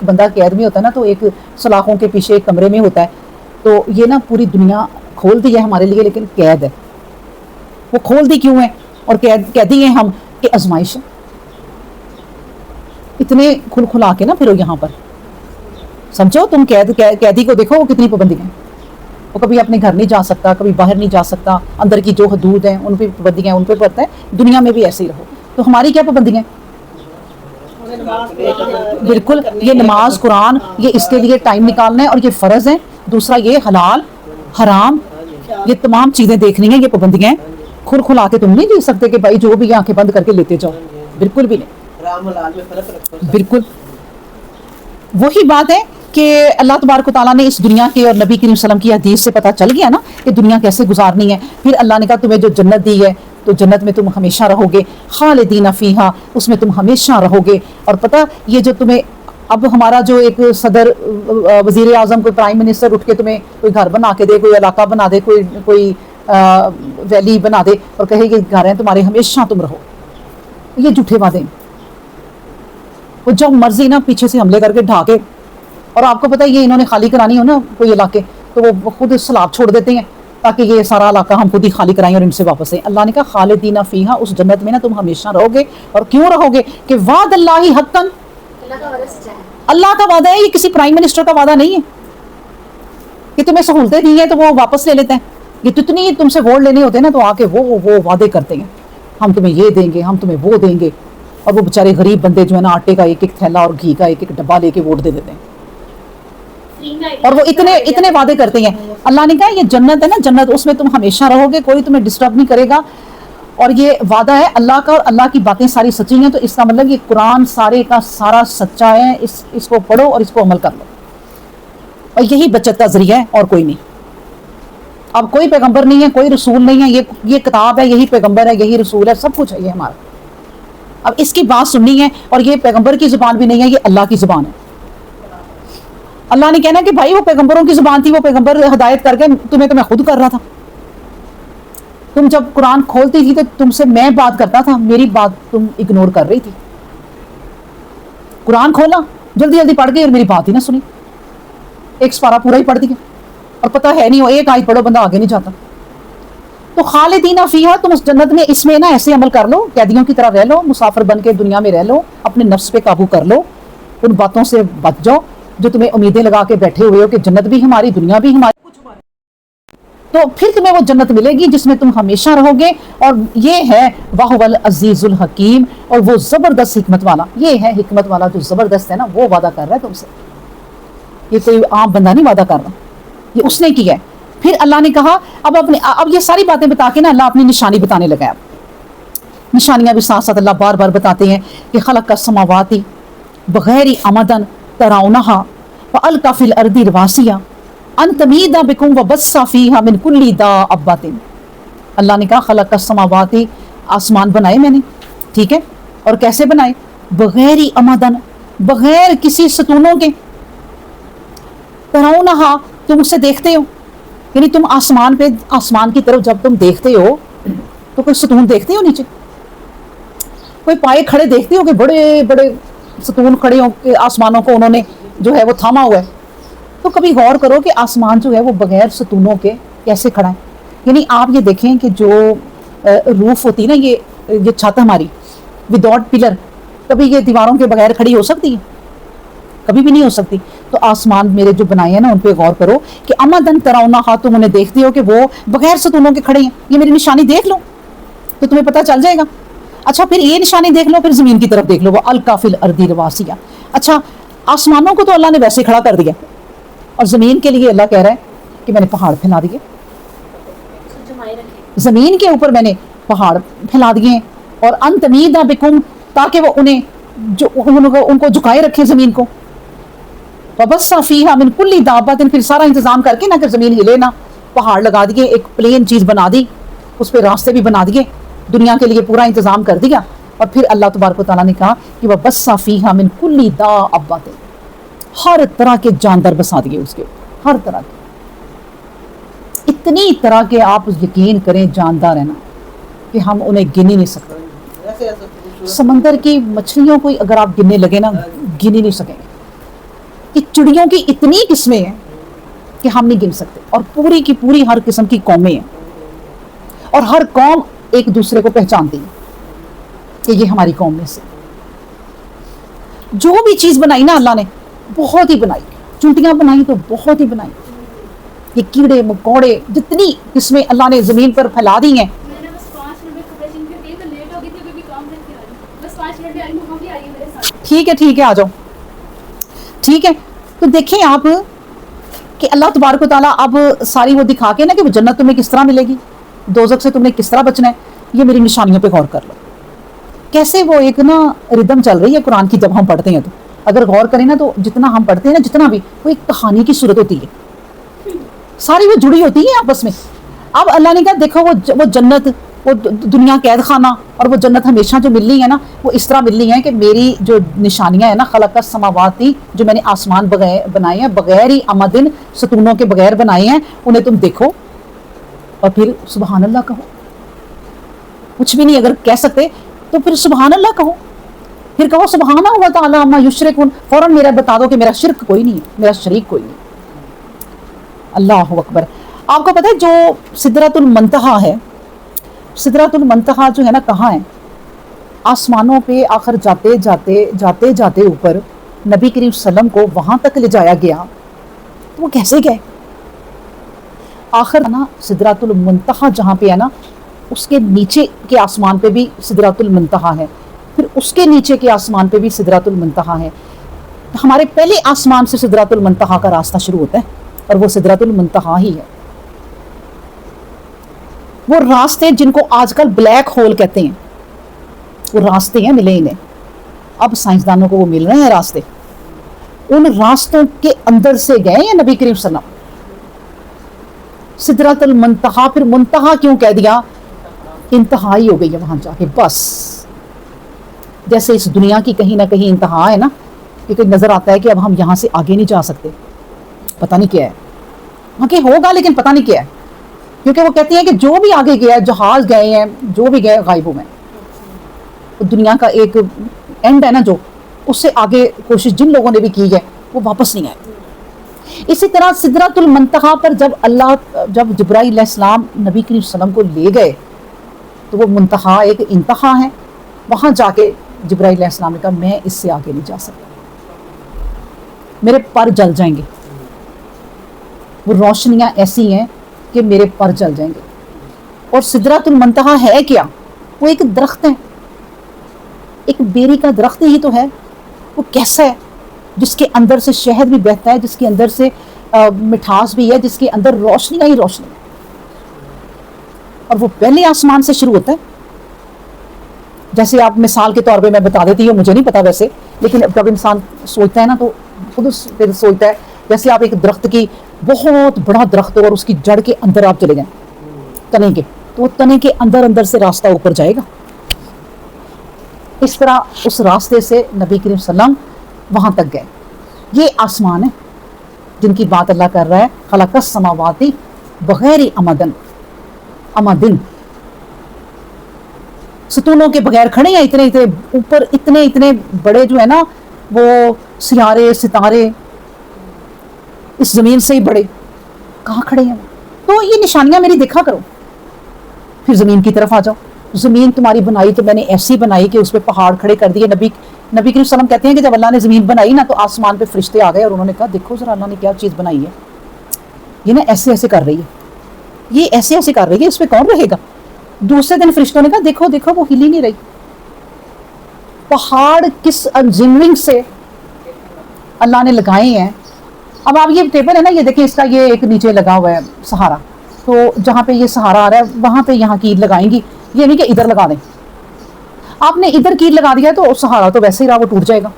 بندہ قید میں ہوتا ہے نا تو ایک سلاخوں کے پیچھے ایک کمرے میں ہوتا ہے، تو یہ نا پوری دنیا کھول دی ہے ہمارے لیے لیکن قید ہے. وہ کھول دی کیوں ہے اور قیدی ہیں ہم کہ آزمائش ہے. اتنے کھل کھلا کے نا پھر یہاں پر سمجھو تم قیدی کو دیکھو وہ کتنی پابندیاں ہیں. وہ کبھی اپنے گھر نہیں جا سکتا، کبھی باہر نہیں جا سکتا، اندر کی جو حدود ہیں ان پہ پابندیاں ہیں، ان پہ پڑتا ہے. دنیا میں بھی ایسے ہی رہو. تو ہماری کیا پابندیاں ہیں؟ بالکل یہ نماز قرآن، یہ اس کے لیے ٹائم نکالنا ہے اور یہ فرض ہے. دوسرا یہ حلال حرام یہ تمام چیزیں دیکھنی ہیں، یہ پابندیاں ہیں. کھل کھلا کے تم نہیں جی سکتے کہ بھائی جو بھی آنکھیں بند کر کے لیتے جاؤ، بالکل بھی نہیں. بالکل وہی بات ہے کہ اللہ تبارک و تعالیٰ نے اس دنیا کے اور نبی کریم صلی اللہ علیہ وسلم کی حدیث سے پتہ چل گیا نا کہ دنیا کیسے گزارنی ہے. پھر اللہ نے کہا تمہیں جو جنت دی ہے تو جنت میں تم ہمیشہ رہو گے، خالدین فیہا، اس میں تم ہمیشہ رہو گے. اور پتہ یہ جو تمہیں اب ہمارا جو ایک صدر وزیر اعظم کوئی پرائم منسٹر اٹھ کے تمہیں کوئی گھر بنا کے دے، کوئی علاقہ بنا دے، کوئی ویلی بنا دے اور کہے کہ گھر ہیں تمہارے ہمیشہ تم رہو، یہ جھوٹے وعدے ہیں. وہ جب مرضی نا پیچھے سے حملے کر کے ڈھا کے، اور آپ کو پتہ ہے یہ انہوں نے خالی کرانی ہو نا کوئی علاقے تو وہ خود سیلاب چھوڑ دیتے ہیں تاکہ یہ سارا علاقہ ہم خود ہی خالی کرائیں اور ان سے واپس آئیں. اللہ نے کہا خالدین فیہا، اس جنت میں نا تم ہمیشہ رہو گے. اور کیوں رہو گے؟ کہ وعد اللہ حقاً، اللہ کا وعدہ ہے، یہ کسی پرائم منسٹر کا وعدہ نہیں ہے کہ تمہیں سہولتیں دی ہیں تو وہ واپس لے لیتے ہیں. یہ جتنی تم سے ووٹ لینے ہوتے ہیں نا تو آ کے وہ وعدے کرتے ہیں ہم تمہیں یہ دیں گے، ہم تمہیں وہ دیں گے. اور وہ بیچارے غریب بندے جو ہے نا آٹے کا ایک ایک تھیلا اور گھی کا ایک ایک ڈبہ لے کے ووٹ دے دیتے ہیں. اور وہ اتنے وعدے کرتے ہیں. اللہ نے کہا یہ جنت ہے نا، جنت اس میں تم ہمیشہ رہو گے، کوئی تمہیں ڈسٹرب نہیں کرے گا. اور یہ وعدہ ہے اللہ کا، اور اللہ کی باتیں ساری سچی ہیں. تو اس کا مطلب یہ قرآن سارے کا سارا سچا ہے. اس کو پڑھو اور اس کو عمل کر لو، اور یہی بچت کا ذریعہ ہے اور کوئی نہیں. اب کوئی پیغمبر نہیں ہے، کوئی رسول نہیں ہے، یہ کتاب ہے، یہی پیغمبر ہے، یہی رسول ہے، سب کچھ ہے یہ ہمارا. اب اس کی بات سننی ہے، اور یہ پیغمبر کی زبان بھی نہیں ہے، یہ اللہ کی زبان ہے. اللہ نے کہنا کہ بھائی وہ پیغمبروں کی زبان تھی، وہ پیغمبر ہدایت کر کے تمہیں تو میں خود کر رہا تھا. تم جب قرآن کھولتی تھی تو تم سے میں بات کرتا تھا، میری بات تم اگنور کر رہی تھی. قرآن کھولا، جلدی جلدی پڑھ گئی اور میری بات ہی نہ سنی. ایک سپارہ پورا ہی پڑھ دیا اور پتہ ہے نہیں وہ ایک آیت پڑھو بندہ آگے نہیں جاتا. تو خالدین فیہا، تم اس جنت میں اس میں نا ایسے عمل کر لو، قیدیوں کی طرح رہ لو، مسافر بن کے دنیا میں رہ لو، اپنے نفس پہ قابو کر لو، ان باتوں سے بچ جاؤ جو تمہیں امیدیں لگا کے بیٹھے ہوئے ہو کہ جنت بھی ہماری، دنیا بھی ہماری. تو پھر تمہیں وہ جنت ملے گی جس میں تم ہمیشہ رہو گے. اور یہ ہے وَهُوَ الْعَزِيزُ الْحَكِيمُ، اور وہ زبردست حکمت والا. یہ ہے حکمت والا جو زبردست ہے نا، وہ وعدہ کر رہا ہے تم سے. یہ کوئی عام بندہ نہیں وعدہ کر رہا، یہ اس نے کیا ہے. پھر اللہ نے کہا اب یہ ساری باتیں بتا کے نا اللہ اپنی نشانی بتانے لگا. اب نشانیاں بھی ساتھ ساتھ اللہ بار بار بتاتے ہیں کہ خلق السماوات بغیر عمدن ترونہا وَأَلْقَى فِي الْأَرْضِ رَوَاسِيَ أَن تَمِيدَ بِكُمْ وَبَثَّ فِيهَا مِن كُلِّ دَابَّةٍ. اللہ نے کہا خلق السماوات، آسمان بنائے میں نے، ٹھیک ہے، اور کیسے بنائے؟ بغیر عمدن، بغیر کسی ستونوں کے. ترونہا، تم اسے دیکھتے ہو، یعنی تم آسمان پہ، آسمان کی طرف جب تم دیکھتے ہو تو کوئی ستون دیکھتے ہو نیچے؟ کوئی پائے کھڑے دیکھتے ہو کہ بڑے بڑے ستون کھڑے ہوں کہ آسمانوں کو انہوں نے جو ہے وہ تھاما ہوا ہے؟ تو کبھی غور کرو کہ آسمان جو ہے وہ بغیر ستونوں کے کیسے کھڑا ہے. یعنی آپ یہ دیکھیں کہ جو روف ہوتی ہے نا، یہ چھت ہماری وداؤٹ پلر، کبھی یہ دیواروں کے بغیر کھڑی ہو سکتی ہے؟ کبھی بھی نہیں ہو سکتی. تو آسمان میرے جو بنائے ہیں نا ان پہ غور کرو کہ امدن ترونہا، تم انہیں دیکھتے ہو کہ وہ بغیر ستونوں کے کھڑے ہیں. یہ میری نشانی دیکھ لو تو تمہیں پتہ چل جائے گا. اچھا پھر یہ نشانی دیکھ لو، پھر زمین کی طرف دیکھ لو، وہ وَأَلْقَى فِي الْأَرْضِ رَوَاسِيَ. اچھا آسمانوں کو تو اللہ نے ویسے کھڑا کر دیا، اور زمین کے لیے اللہ کہہ رہا ہے کہ میں نے پہاڑ پھیلا دیے، زمین کے اوپر میں نے پہاڑ پھیلا دیے ہیں. اور ان تمید بکم، تاکہ وہ ان کو جھکائے رکھے زمین کو. وبث فیہا من کل دابۃ، پھر سارا انتظام کر کے نا کہ زمین ہلے نا، پہاڑ لگا دیے، ایک پلین چیز بنا دی، اس پہ راستے بھی بنا دیے، دنیا کے لیے پورا انتظام کر دیا. اور پھر اللہ تبارک و تعالیٰ نے کہا کہ وبث فیہا من کل دابۃ، ہر طرح کے جاندار بسا دیے اس کے، ہر طرح کے، اتنی طرح کے آپ یقین کریں جاندار ہیں نا کہ ہم انہیں گن ہی نہیں سکتے. سمندر کی مچھلیوں کو اگر آپ گننے لگے نا گن ہی نہیں سکیں گے. کہ چڑیوں کی اتنی قسمیں ہیں کہ ہم نہیں گن سکتے، اور پوری کی پوری ہر قسم کی قومیں ہیں، اور ہر قوم ایک دوسرے کو پہچانتی ہے کہ یہ ہماری قوم میں سے۔ جو بھی چیز بنائی نا اللہ نے بہت ہی بنائی، چونٹیاں بنائی تو بہت ہی بنائی، یہ کیڑے مکوڑے جتنی قسمیں اللہ نے زمین پر پھیلا دی ہیں۔ ٹھیک ہے آ جاؤ، ٹھیک ہے۔ تو دیکھیں آپ کہ اللہ تبارک و تعالیٰ اب ساری وہ دکھا کے نا کہ وہ جنت تمہیں کس طرح ملے گی، دوزخ سے تم نے کس طرح بچنا ہے، یہ میری نشانیوں پہ غور کر لو۔ کیسے وہ ایک نا ردم چل رہی ہے قرآن کی، جب ہم پڑھتے ہیں تو اگر غور کریں نا تو جتنا ہم پڑھتے ہیں نا، جتنا بھی، وہ ایک کہانی کی صورت ہوتی ہے، ساری وہ جڑی ہوتی ہے آپس میں۔ اب اللہ نے کہا دیکھو وہ جنت، وہ دنیا قید خانہ، اور وہ جنت ہمیشہ جو ملنی ہے نا وہ اس طرح ملنی ہے کہ میری جو نشانیاں ہیں نا، خلق السماواتی، جو میں نے آسمان بنائے ہیں بغیر ہی آمدن، ستونوں کے بغیر بنائے ہیں، انہیں تم دیکھو اور پھر سبحان اللہ کہو۔ کچھ بھی نہیں اگر کہہ سکتے تو پھر سبحان اللہ کہو، پھر کہو سبحانہ و تعالی عما یشرکون، فوراً میرا بتا دو کہ میرا شرک کوئی نہیں ہے، میرا شریک کوئی نہیں۔ اللہ اکبر۔ آپ کو پتہ ہے جو سدرۃ المنتہا ہے، سدرۃ المنتہا جو ہے نا کہاں ہے؟ آسمانوں پہ آخر جاتے اوپر نبی کریم صلی اللہ علیہ وسلم کو وہاں تک لے جایا گیا، تو وہ کیسے گئے؟ آخر نا سدرۃ المنتہا جہاں پہ ہے نا، اس کے نیچے کے آسمان پہ بھی سدرۃ المنتہا ہے، پھر اس کے نیچے کے آسمان پہ بھی سدرۃ المنتہا ہے۔ ہمارے پہلے آسمان سے سدرۃ المنتہا کا راستہ شروع ہوتا ہے، اور وہ سدرۃ المنتہا ہی ہے۔ وہ راستے جن کو آج کل بلیک ہول کہتے ہیں، وہ راستے ہیں ملے انہیں، اب سائنسدانوں کو وہ مل رہے ہیں راستے، ان راستوں کے اندر سے گئے ہیں نبی کریم صلی اللہ علیہ وسلم۔ سدرۃ المنتہا، پھر منتہا کیوں کہہ دیا؟ انتہائی ہو گئی ہے وہاں جا کے، بس جیسے اس دنیا کی کہیں نہ کہیں انتہا ہے نا، کیونکہ نظر آتا ہے کہ اب ہم یہاں سے آگے نہیں جا سکتے، پتہ نہیں کیا ہے آگے ہوگا، لیکن پتہ نہیں کیا ہے، کیونکہ وہ کہتے ہیں کہ جو بھی آگے گیا، جہاز گئے ہیں، جو بھی گئے غائب ہوئے ہیں، دنیا کا ایک اینڈ ہے نا، جو اس سے آگے کوشش جن لوگوں نے بھی کی ہے وہ واپس نہیں آئے۔ اسی طرح سدرۃ المنتہا پر جب جبرائیل علیہ السلام نبی کریم صلی اللہ علیہ وسلم کو لے گئے، تو وہ منتہا ایک انتہا ہے، وہاں جا کے جبرائیل علیہ السلام نے کہا میں اس سے آگے نہیں جا سکتا، میرے پر جل جائیں گے، وہ روشنیاں ایسی ہیں کہ میرے پر جل جائیں گے۔ اور سدرۃ المنتہا ہے کیا؟ وہ ایک درخت ہے، ایک بیری کا درخت ہی تو ہے۔ وہ کیسا ہے؟ جس کے اندر سے شہد بھی بہتا ہے، جس کے اندر سے مٹھاس بھی ہے، جس کے اندر روشنیاں ہی روشنی ہے، اور وہ پہلے آسمان سے شروع ہوتا ہے۔ جیسے آپ مثال کے طور پہ میں بتا دیتی ہوں، مجھے نہیں پتا ویسے، لیکن جب انسان سوچتا ہے نا تو خود پھر سوچتا ہے، جیسے آپ ایک درخت کی، بہت بڑا درخت ہو اور اس کی جڑ کے اندر آپ چلے جائیں تنے کے، تو وہ تنے کے اندر سے راستہ اوپر جائے گا۔ اس طرح اس راستے سے نبی کریم صلی اللہ علیہ وسلم وہاں تک گئے۔ یہ آسمان ہے جن کی بات اللہ کر رہا ہے، خلق السماواتی بغیر آمدن، ستونوں کے بغیر کھڑے ہیں، اتنے اوپر، اتنے بڑے جو ہے نا وہ سیارے ستارے اس زمین سے ہی بڑے، کہاں کھڑے ہیں؟ تو یہ نشانیاں میری دیکھا کرو، پھر زمین کی طرف آ جاؤ۔ زمین تمہاری بنائی تو میں نے ایسی بنائی کہ اس پہ پہاڑ کھڑے کر دیے۔ نبی کریم صلی اللہ علیہ وسلم کہتے ہیں کہ جب اللہ نے زمین بنائی نا تو آسمان پہ فرشتے آ گئے اور انہوں نے کہا دیکھو ذرا اللہ نے کیا چیز بنائی ہے، یہ نا ایسے کر رہی ہے، یہ ایسے کر رہی ہے، اس پہ کون رہے گا؟ دوسرے دن فرشتوں نے کہا دیکھو وہ ہل ہی نہیں رہی۔ پہاڑ کس انجینئرنگ سے اللہ نے لگائے ہیں۔ اب آپ یہ ٹیبل ہے نا، یہ دیکھیں، اس کا یہ ایک نیچے لگا ہوا ہے سہارا، تو جہاں پہ یہ سہارا آ رہا ہے وہاں پہ یہاں کیل لگائیں گی، یہ نہیں کہ ادھر لگا دیں۔ آپ نے ادھر کیل لگا دیا تو سہارا تو ویسے ہی رہا، وہ ٹوٹ جائے گا۔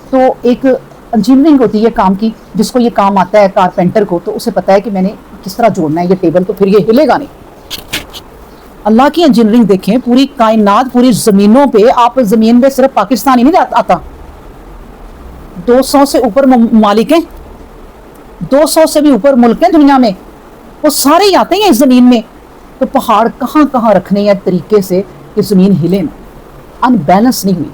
تو ایک انجینئرنگ ہوتی ہے کام کی، جس کو یہ کام آتا ہے کارپینٹر کو، تو اسے پتا ہے کہ میں نے کس طرح جوڑنا ہے یہ ٹیبل، تو پھر یہ ہلے گا نہیں۔ اللہ کی انجینئرنگ دیکھیں، پوری کائنات، پوری زمینوں پہ، آپ زمین میں صرف پاکستان ہی نہیں آتا، 200 سے اوپر ممالک ہیں، 200 سے بھی اوپر ملک ہیں دنیا میں، وہ سارے ہی آتے ہیں اس زمین میں۔ تو پہاڑ کہاں رکھنے ہیں طریقے سے کہ زمین ہلے نا، ان بیلنس نہیں ہوئی۔